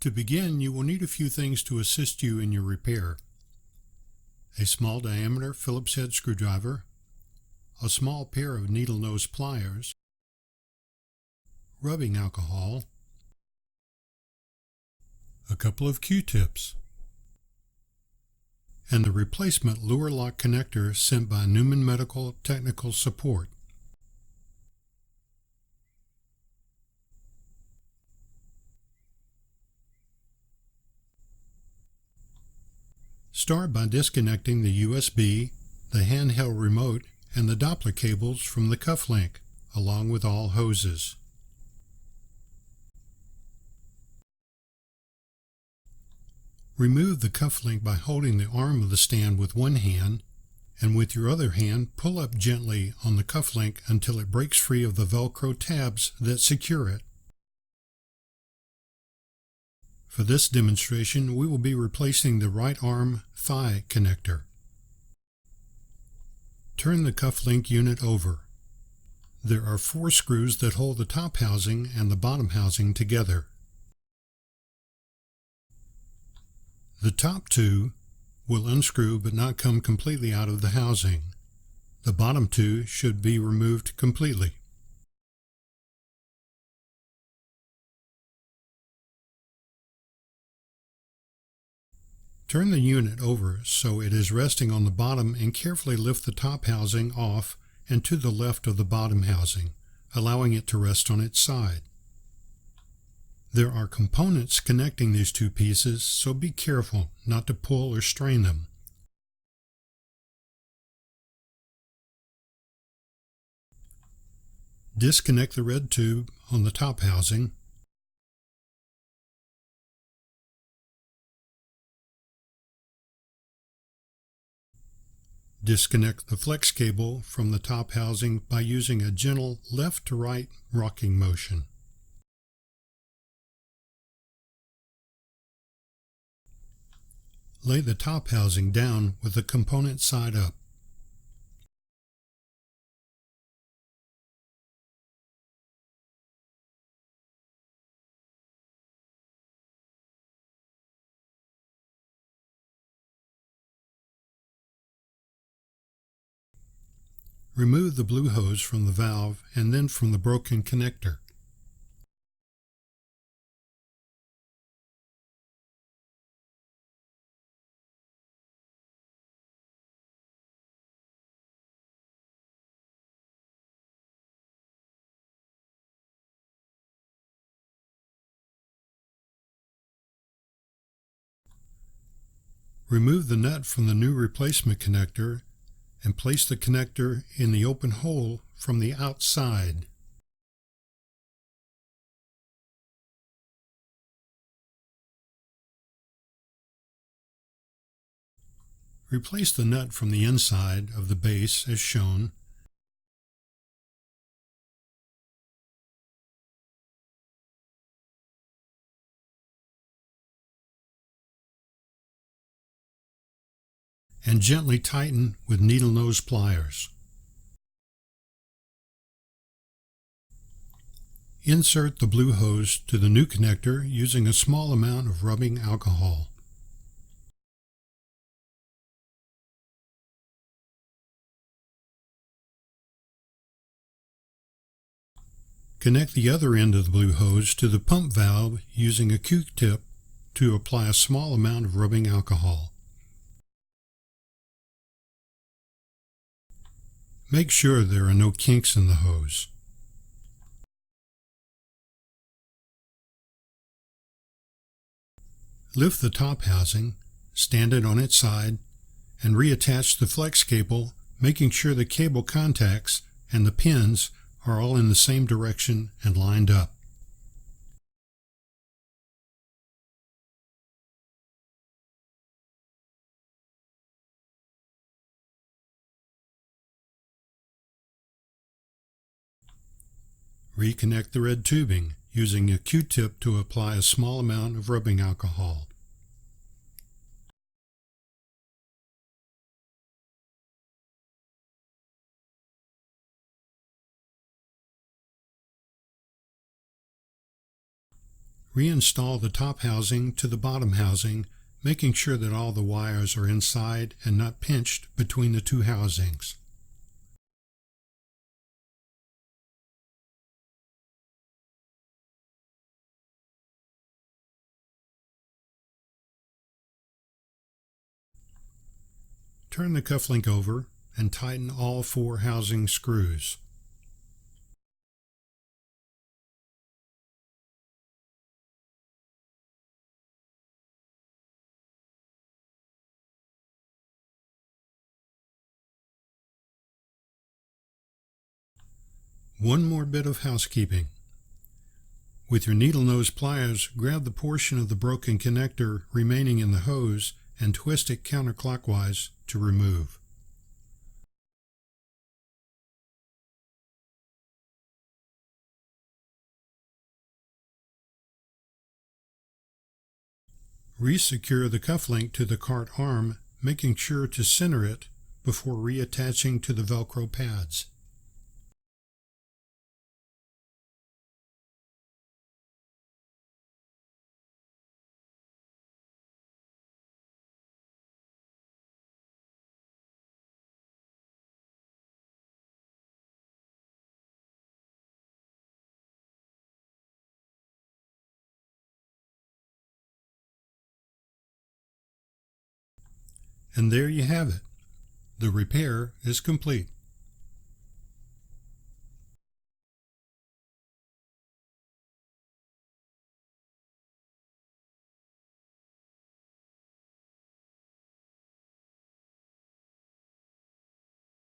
To begin, you will need a few things to assist you in your repair. A small diameter Phillips head screwdriver, a small pair of needle nose pliers, rubbing alcohol, a couple of Q-tips, and the replacement lure lock connector sent by Newman Medical Technical Support. Start by disconnecting the USB, the handheld remote, and the Doppler cables from the cuff link, along with all hoses. Remove the cuff link by holding the arm of the stand with one hand, and with your other hand pull up gently on the cuff link until it breaks free of the Velcro tabs that secure it. For this demonstration, we will be replacing the right arm thigh connector. Turn the cuff link unit over. There are 4 screws that hold the top housing and the bottom housing together. The top 2 will unscrew but not come completely out of the housing. The bottom 2 should be removed completely. Turn the unit over so it is resting on the bottom and carefully lift the top housing off and to the left of the bottom housing, allowing it to rest on its side. There are components connecting these 2 pieces, so be careful not to pull or strain them. Disconnect the red tube on the top housing. Disconnect the flex cable from the top housing by using a gentle left to right rocking motion. Lay the top housing down with the component side up. Remove the blue hose from the valve and then from the broken connector. Remove the nut from the new replacement connector and place the connector in the open hole from the outside. Replace the nut from the inside of the base as shown. And gently tighten with needle nose pliers. Insert the blue hose to the new connector using a small amount of rubbing alcohol. Connect the other end of the blue hose to the pump valve using a Q-tip to apply a small amount of rubbing alcohol. Make sure there are no kinks in the hose. Lift the top housing, stand it on its side, and reattach the flex cable, making sure the cable contacts and the pins are all in the same direction and lined up. Reconnect the red tubing using a Q-tip to apply a small amount of rubbing alcohol. Reinstall the top housing to the bottom housing, making sure that all the wires are inside and not pinched between the two housings. Turn the cufflink over and tighten all 4 housing screws. One more bit of housekeeping. With your needle nose pliers, grab the portion of the broken connector remaining in the hose and twist it counterclockwise to remove. Resecure the cufflink to the cart arm, making sure to center it before reattaching to the Velcro pads. And there you have it. The repair is complete.